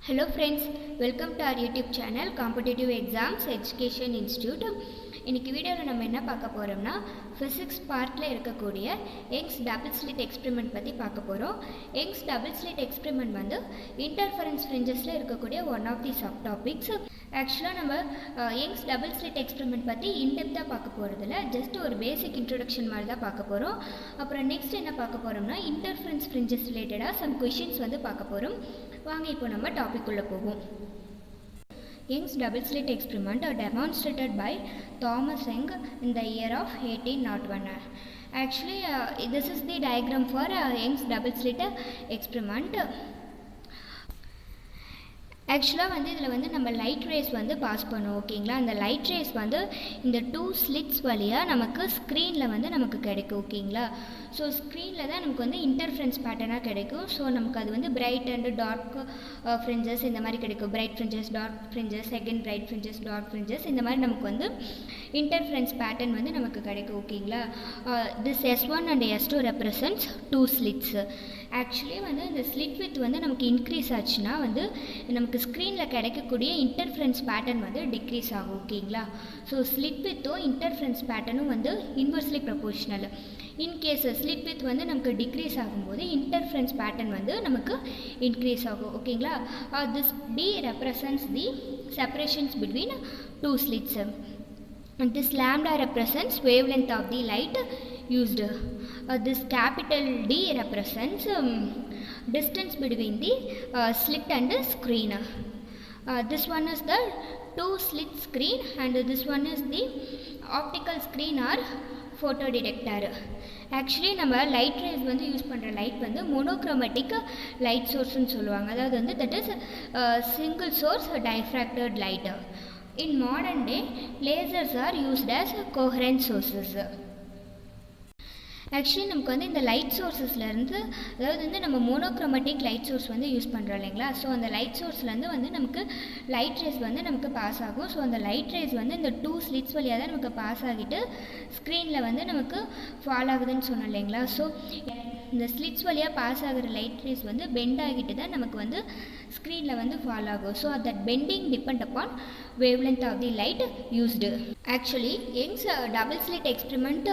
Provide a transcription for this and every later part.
Hello friends, welcome to our YouTube channel Competitive Exams Education Institute. இன்னைக்கு வீடியோவில் நம்ம என்ன பார்க்க போகிறோம்னா ஃபிசிக்ஸ் பார்ட்டில் இருக்கக்கூடிய யங்ஸ் டபுள் ஸ்லிட் எக்ஸ்பெரிமெண்ட் பற்றி பார்க்க போகிறோம். யங்ஸ் டபுள் ஸ்லிட் எக்ஸ்பெரிமெண்ட் வந்து இன்டர்ஃபரன்ஸ் ஃப்ரிஞ்சஸில் இருக்கக்கூடிய one of the sub topics. ஆக்சுவலாக நம்ம யங்ஸ் டபுள் ஸ்லிட் எக்ஸ்பெரிமெண்ட் பற்றி இன்டெப்த்தாக பார்க்க போகிறதில்ல, ஜஸ்ட் ஒரு பேசிக் இன்ட்ரொடக்ஷன் மாதிரி தான் பார்க்க போகிறோம். அப்புறம் நெக்ஸ்ட் என்ன பார்க்க போகிறோம்னா இன்டர்ஃபரன்ஸ் ஃப்ரிஞ்சஸ் ரிலேட்டடாக சம் கொஷின்ஸ் வந்து பார்க்க போகிறோம். வாங்க இப்போ நம்ம டாபிக் உள்ள போவோம். Young's double slit experiment are demonstrated by Thomas Young in the year of 1801. Actually, this is the diagram for Young's double slit experiment. ஆக்சுவலாக வந்து இதில் வந்து நம்ம லைட் ரேஸ் வந்து பாஸ் பண்ணுவோம். ஓகேங்களா, அந்த லைட் ரேஸ் வந்து இந்த 2 ஸ்லிட்ஸ் வழியாக நமக்கு ஸ்க்ரீனில் வந்து நமக்கு கிடைக்கும். ஓகேங்களா, ஸோ ஸ்க்ரீனில் தான் நமக்கு வந்து இன்டர்ஃபரன்ஸ் பேட்டர்னாக கிடைக்கும். ஸோ நமக்கு அது வந்து பிரைட் அண்ட் டார்க் ஃப்ரிஞ்சஸ் இந்த மாதிரி கிடைக்கும். Bright fringes, dark fringes, second bright fringes, dark fringes, இந்த மாதிரி நமக்கு வந்து இன்டர்ஃபரன்ஸ் பேட்டர்ன் வந்து நமக்கு கிடைக்கும். ஓகேங்களா, this S1 and S2 represents 2 slits. Actually வந்து இந்த ஸ்லிட் வித் வந்து நமக்கு இன்க்ரீஸ் ஆச்சுன்னா வந்து நமக்கு ஸ்க்ரீனில் கிடைக்கக்கூடிய இன்டர்ஃபரன்ஸ் பேட்டர்ன் வந்து டிக்ரீஸ் ஆகும். ஓகேங்களா, ஸோ ஸ்லிட் வித்தும் இன்டர்ஃபரன்ஸ் பேட்டர்னும் வந்து inversely proportional. In case slit with வந்து நமக்கு டிக்ரீஸ் ஆகும்போது இன்டர்ஃபரன்ஸ் பேட்டர்ன் வந்து நமக்கு இன்க்ரீஸ் ஆகும். ஓகேங்களா, this D represents the separations between 2 slits. This lambda represents wavelength of the light used. This capital D represents distance between the slit and the screen. This one is the 2 slit screen and this one is the optical screen or photo detector. Actually நம்ம light rays வந்து use பண்ணுற light வந்து monochromatic light சோர்ஸ்னு சொல்லுவாங்க. அதாவது வந்து that is single source diffracted light. In modern day, lasers are used as coherent sources. Actually நமக்கு வந்து இந்த லைட் சோர்ஸஸ்லேருந்து, அதாவது வந்து நம்ம மோனோக்ரோமேட்டிக் லைட் சோர்ஸ் வந்து யூஸ் பண்ணுறோம் இல்லைங்களா, ஸோ அந்த லைட் சோர்ஸ்லேருந்து வந்து நமக்கு லைட் ரேஸ் வந்து நமக்கு பாஸ் ஆகும். ஸோ அந்த லைட் ரேஸ் வந்து இந்த 2 ஸ்லிட்ஸ் வழியாக தான் நமக்கு பாஸ் ஆகிட்டு ஸ்க்ரீனில் வந்து நமக்கு ஃபால் ஆகுதுன்னு சொன்னோம் இல்லைங்களா. ஸோ இந்த ஸ்லிட்ஸ் வழியாக பாஸ் ஆகிற லைட் ரேஸ் வந்து பெண்ட் ஆகிட்டு தான் நமக்கு வந்து ஸ்க்ரீனில் வந்து ஃபால் ஆகும். So that bending depend upon wavelength of the light used. Actually, Young's double slit experiment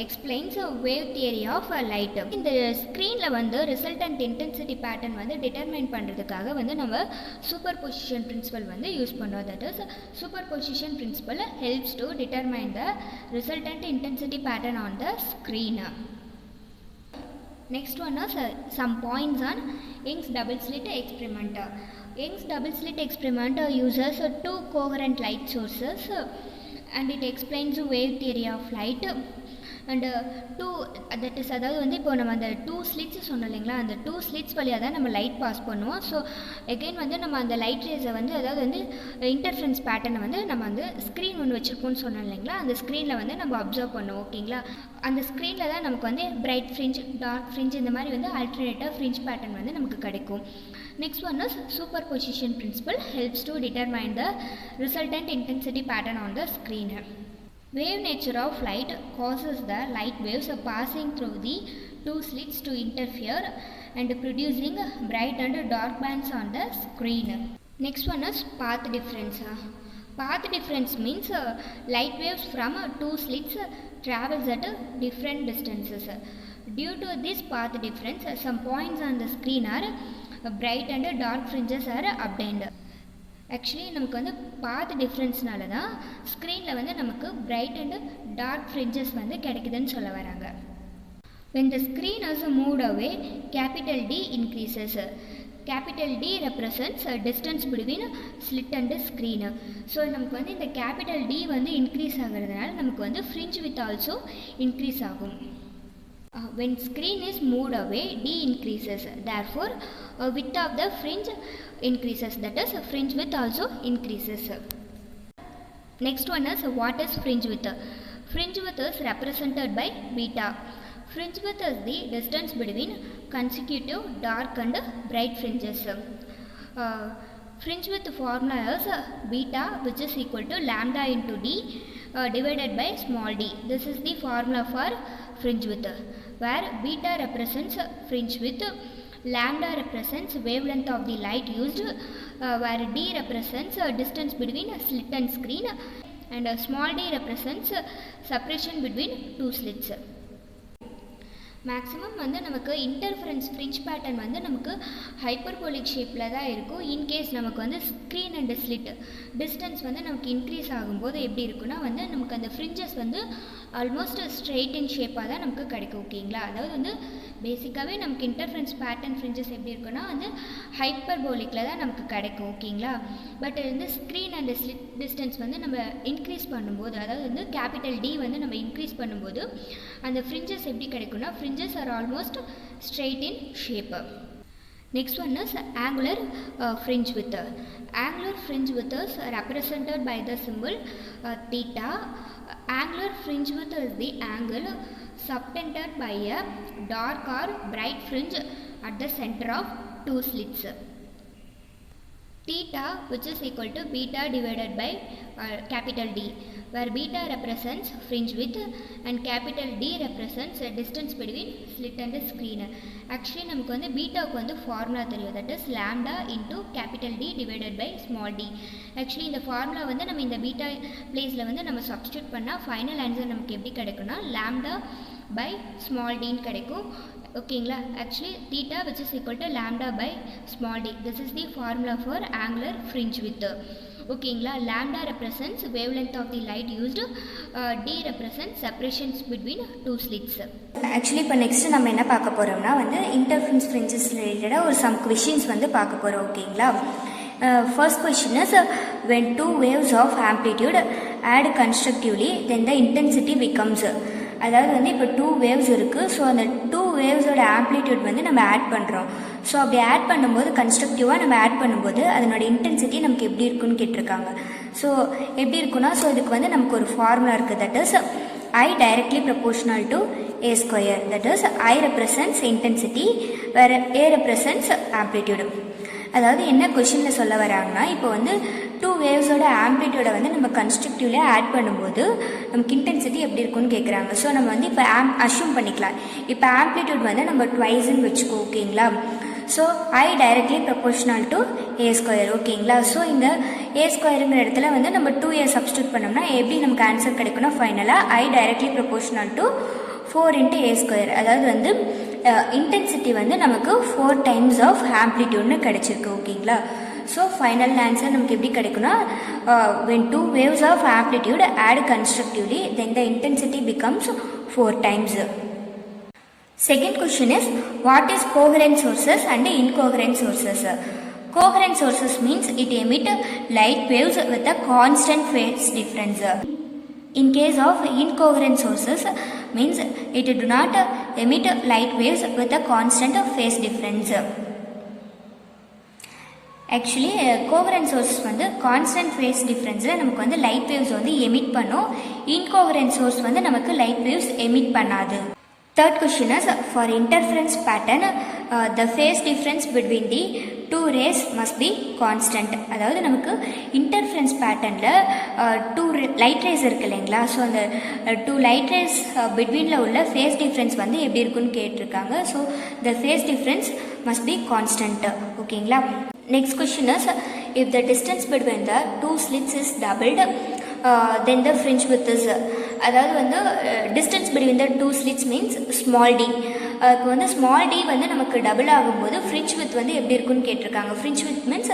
explains wave theory of light. இந்த ஸ்க்ரீனில் வந்து ரிசல்டன்ட் இன்டென்சிட்டி பேட்டர்ன் வந்து டிட்டர்மைன் பண்ணுறதுக்காக வந்து நம்ம சூப்பர் பொசிஷன் பிரின்சிபல் வந்து யூஸ் பண்ணுவோம். That is super position principle helps to determine the resultant intensity pattern on the screen. Next one is some points on Young's double slit experiment. Young's double slit experiment uses 2 coherent light sources and it explains the wave theory of light. And 2 that is, அதாவது வந்து இப்போ நம்ம அந்த 2 slits சொன்னோம் இல்லைங்களா, அந்த 2 slits வழியாக தான் நம்ம லைட் பாஸ் பண்ணுவோம். ஸோ எகெயின் வந்து நம்ம அந்த லைட் ரேஸை வந்து, அதாவது வந்து இன்டர்ஃபரன்ஸ் பேட்டர்னை வந்து நம்ம வந்து ஸ்க்ரீன் ஒன்று வச்சுருப்போம்னு சொன்னோம் இல்லைங்களா, அந்த ஸ்க்ரீனில் வந்து நம்ம அப்சர்வ் பண்ணுவோம். ஓகேங்களா, அந்த ஸ்க்ரீனில் தான் நமக்கு வந்து பிரைட் ஃப்ரிஞ்ச், டார்க் ஃப்ரிஞ்ச், இந்த மாதிரி வந்து ஆல்டர்னேட்டிவ் ஃப்ரிஞ்ச் பேட்டர்ன் வந்து நமக்கு கிடைக்கும். Next one is superposition principle helps to determine the resultant intensity pattern on the screen. Wave nature of light causes the light waves passing through the 2 slits to interfere and producing bright and dark bands on the screen. Next one is path difference. Path difference means light waves from 2 slits travels at different distances. Due to this path difference, some points on the screen are bright and dark fringes are obtained. Actually நமக்கு வந்து பாத் டிஃப்ரென்ஸ்னால தான் ஸ்க்ரீனில் வந்து நமக்கு bright and dark fringes வந்து கிடைக்குதுன்னு சொல்ல வராங்க. when the screen is moved away, capital D increases. Capital D represents distance between slit and screen. So நமக்கு வந்து இந்த கேபிட்டல் D வந்து இன்க்ரீஸ் ஆகிறதுனால நமக்கு வந்து ஃப்ரிஞ்ச் வித் ஆல்சோ இன்க்ரீஸ் ஆகும். When screen is moved away, D increases. Therefore, width of the fringe increases. That is, fringe width also increases. Next one is what is fringe width? Fringe width is represented by beta. Fringe width is the distance between consecutive dark and bright fringes. Fringe width formula is beta, which is equal to lambda into D divided by small d. This is the formula for fringe width, where beta represents fringe width, lambda represents wavelength of the light used, where d represents distance between a slit and screen, and small d represents separation between two slits. Maximum வந்து நமக்கு interference fringe pattern வந்து நமக்கு hyperbolic ஷேப்பில் தான் இருக்கும். In case நமக்கு வந்து screen and slit distance வந்து நமக்கு இன்க்ரீஸ் ஆகும்போது எப்படி இருக்குன்னா வந்து நமக்கு அந்த ஃப்ரிஞ்சஸ் வந்து ஆல்மோஸ்ட் ஸ்ட்ரெயிட் இன் ஷேப்பாக தான் நமக்கு கிடைக்கும். ஓகேங்களா, அதாவது வந்து பேசிக்காகவே நமக்கு இன்டர்ஃபரன்ஸ் பேட்டர்ன் ஃப்ரிஞ்சஸ் எப்படி இருக்குன்னா வந்து ஹைப்பர்போலிக்கில் தான் நமக்கு கிடைக்கும். ஓகேங்களா, பட் வந்து ஸ்க்ரீன் அண்ட் ஸ்லிட் டிஸ்டன்ஸ் வந்து நம்ம இன்க்ரீஸ் பண்ணும்போது, அதாவது வந்து கேபிட்டல் டி வந்து நம்ம இன்க்ரீஸ் பண்ணும்போது அந்த ஃப்ரிஞ்சஸ் எப்படி கிடைக்கும்னா fringes are almost straight in shape. Next one is angular fringe width. Angular fringe width is represented by the symbol theta. Angular fringe width is the angle subtended by a dark or bright fringe at the center of two slits. Theta, which is equal to beta divided by capital D, where beta represents fringe width and capital D represents the distance between slit and screen. Actually நமக்கு வந்து பீட்டாவுக்கு வந்து formula தெரியும், that is lambda into capital D divided by small d. Actually இந்த formula வந்து நம்ம இந்த beta பிளேஸில் வந்து நம்ம சப்ஸ்டியூட் பண்ணால் ஃபைனல் ஆன்சர் நமக்கு எப்படி கிடைக்கும்னா lambda by small d கிடைக்கும். ஓகேங்களா, actually theta which is equal to lambda by small d. This is the formula for angular fringe width. ஓகேங்களா, lambda represents wavelength of the light used, d represents separations between two slits. Actually இப்போ next நம்ம என்ன பார்க்க போகிறோம்னா வந்து interference fringes ரிலேட்டடாக ஒரு some questions வந்து பார்க்க போகிறோம். ஓகேங்களா, first question is when two waves of amplitude add constructively then the intensity becomes. அதாவது வந்து இப்போ டூ வேவ்ஸ் இருக்குது. ஸோ அந்த டூ வேவ்ஸோட ஆம்ப்ளிடியூட் வந்து நம்ம ஆட் பண்ணுறோம். ஸோ அப்படி ஆட் பண்ணும்போது கன்ஸ்ட்ரக்டிவாக நம்ம ஆட் பண்ணும்போது அதனோட இன்டென்சிட்டி நமக்கு எப்படி இருக்குன்னு கேட்டிருக்காங்க. ஸோ எப்படி இருக்குன்னா, ஸோ இதுக்கு வந்து நமக்கு ஒரு ஃபார்முலா இருக்குது, that is I directly proportional to A square, that is I represents intensity where A represents amplitude. அதாவது என்ன கொஷினில் சொல்ல வராங்கன்னா, இப்போ வந்து டூ வேவ்ஸோட ஆம்ப்ளிடியூடை வந்து நம்ம கன்ஸ்ட்ரக்டிவ்ல ஆட் பண்ணும்போது நமக்கு இன்டென்சிட்டி எப்படி இருக்குன்னு கேட்குறாங்க. ஸோ நம்ம வந்து இப்போ அஷ்யூம் பண்ணிக்கலாம். இப்போ ஆம்ப்ளிடியூட் வந்து நம்ம ட்வைஸ்ன்னு வச்சுக்கோ. ஓகேங்களா, so I directly proportional to A square. ஓகேங்களா, ஸோ இந்த A ஸ்கொயருங்கிற இடத்துல வந்து நம்ம 2A சப்ஸ்டியூட் பண்ணோம்னா எப்படி நமக்கு ஆன்சர் கிடைக்கும்னா ஃபைனலாக I directly proportional to 4 into A square. அதாவது வந்து இன்டென்சிட்டி வந்து நமக்கு 4 times ஆஃப் ஆம்ப்ளிடியூட்னு கிடைச்சிருக்கு. ஓகேங்களா, ஸோ ஃபைனல் ஆன்சர் நமக்கு எப்படி கிடைக்கும்னா when two waves of amplitude add constructively then the intensity becomes 4 times. Second question is what is coherent sources and incoherent sources? Coherent sources means it emit light waves with a constant phase difference. In case of incoherent sources means it do not emit light waves with a constant phase difference. Actually coherent source வந்து constant face டிஃப்ரென்ஸில் நமக்கு வந்து light waves வந்து emit பண்ணும். இன்கோஹரண்ட் source வந்து நமக்கு light waves emit பண்ணாது. Third question is for interference pattern the phase difference between the two rays must be constant. அதாவது நமக்கு இன்டர்ஃபரன்ஸ் பேட்டர்னில் டூ லைட் ரேஸ் இருக்குது இல்லைங்களா, ஸோ அந்த டூ லைட் ரேஸ் பிட்வீனில் உள்ள ஃபேஸ் டிஃப்ரென்ஸ் வந்து எப்படி இருக்குன்னு கேட்டிருக்காங்க. So the phase difference must be constant. ஓகேங்களா, next question is if the distance between the two slits is doubled then the fringe width is, அதாவது வந்து distance between the two slits means small d. இப்போ வந்து small d வந்து நமக்கு double ஆகும்போது fringe width வந்து எப்படி இருக்குன்னு கேட்டிருக்காங்க. fringe width means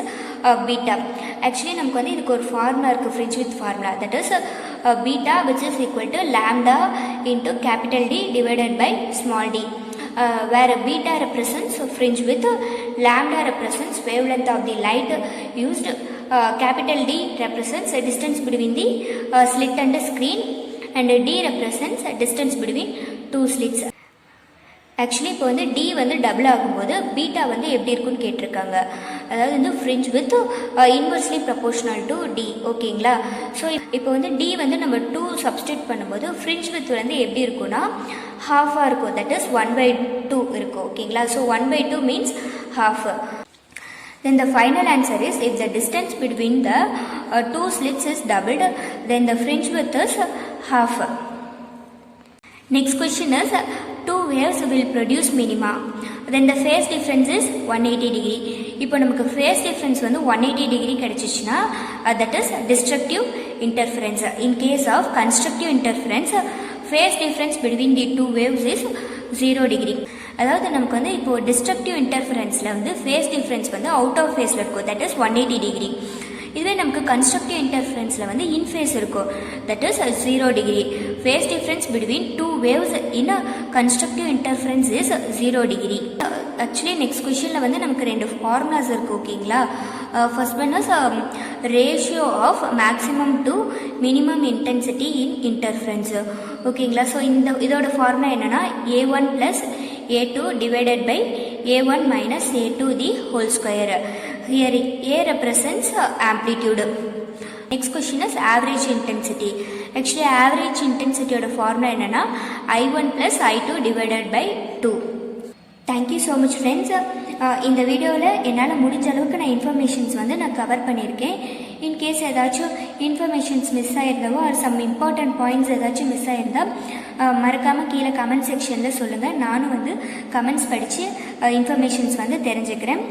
beta. Actually நமக்கு வந்து இதுக்கு ஒரு ஃபார்முலா இருக்குது, fringe width formula, that is beta which is equal to lambda into capital D divided by small d. Where beta represents fringe width, lambda represents wavelength of the light used, capital D represents a distance between the slit and the screen, and D represents a distance between two slits. Actually இப்போ வந்து D வந்து double ஆகும்போது beta வந்து எப்படி இருக்குன்னு கேட்டிருக்காங்க. அதாவது வந்து fringe width inversely proportional to d. ஓகேங்களா, ஸோ இப்போ வந்து டி வந்து நம்ம 2 சப்ஸ்டியூட் பண்ணும்போது ஃப்ரிஞ்ச் வித் வந்து எப்படி இருக்குன்னா ஹாஃபாக இருக்கும், தட் இஸ் 1/2 இருக்கும். ஓகேங்களா, so 1/2 means half. Then the final answer is if the distance between the two slits is doubled then the fringe width is half. Next question is two waves will produce minima. Then the phase difference is 180 degree. இப்போ நமக்கு phase difference வந்து 180 degree கிடச்சிச்சின்னா that is destructive interference. In case of constructive interference phase difference between the two waves is 0 degree. அதாவது நமக்கு வந்து இப்போ destructive இன்டர்ஃபரன்ஸில் வந்து ஃபேஸ் டிஃப்ரென்ஸ் வந்து அவுட் ஆஃப் ஃபேஸில் இருக்கும், தட் இஸ் 180 டிகிரி. இதுவே நமக்கு கன்ஸ்ட்ரக்டிவ் இன்டர்ஃபரன்ஸில் வந்து இன் ஃபேஸ் இருக்கும், that is 0 degree. Phase difference between two waves in constructive interference is 0 degree. Actually next கொஷனில் வந்து நமக்கு 2 ஃபார்முலாஸ் இருக்குது, ஓகேங்களா. First one is ratio of maximum to minimum intensity in interference, ஓகேங்களா. ஸோ இதோட ஃபார்முலா என்னென்னா A1 + A2 divided by A1 - A2 the whole square. Here A represents amplitude. Next question is average intensity. Actually average intensity oda formula enna I1 + I2 divided by 2. Thank you so much friends. இந்த வீடியோவில் என்னால் முடிஞ்ச அளவுக்கு நான் informations வந்து நான் cover பண்ணியிருக்கேன். In case ஏதாச்சும் இன்ஃபர்மேஷன்ஸ் மிஸ் ஆகிருந்தவோ ஆர் சம் இம்பார்ட்டன்ட் பாயிண்ட்ஸ் ஏதாச்சும் மிஸ் ஆகிருந்தால் மறக்காமல் கீழே கமெண்ட் செக்ஷனில் சொல்லுங்கள். நானும் வந்து கமெண்ட்ஸ் படித்து இன்ஃபர்மேஷன்ஸ் வந்து தெரிஞ்சுக்கிறேன்.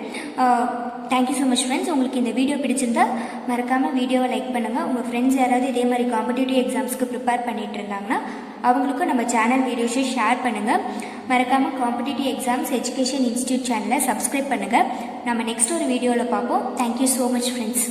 Thank you so much friends. உங்களுக்கு இந்த வீடியோ பிடிச்சிருந்தா மறக்காமல் வீடியோவை லைக் பண்ணுங்கள். உங்கள் ஃப்ரெண்ட்ஸ் யாராவது இதே மாதிரி காம்படிட்டிவ் எக்ஸாம்ஸ்க்கு ப்ரிப்பேர் பண்ணிகிட்டு இருந்தாங்கன்னா அவங்களுக்கும் நம்ம சேனல் வீடியோஸை ஷேர் பண்ணுங்கள். மறக்காமல் காம்படிட்டிவ் எக்ஸாம்ஸ் எஜுகேஷன் இன்ஸ்டியூட் சேனலை சப்ஸ்கிரைப் பண்ணுங்கள். நம்ம நெக்ஸ்ட் ஒரு வீடியோவில் பார்ப்போம். Thank you so much friends.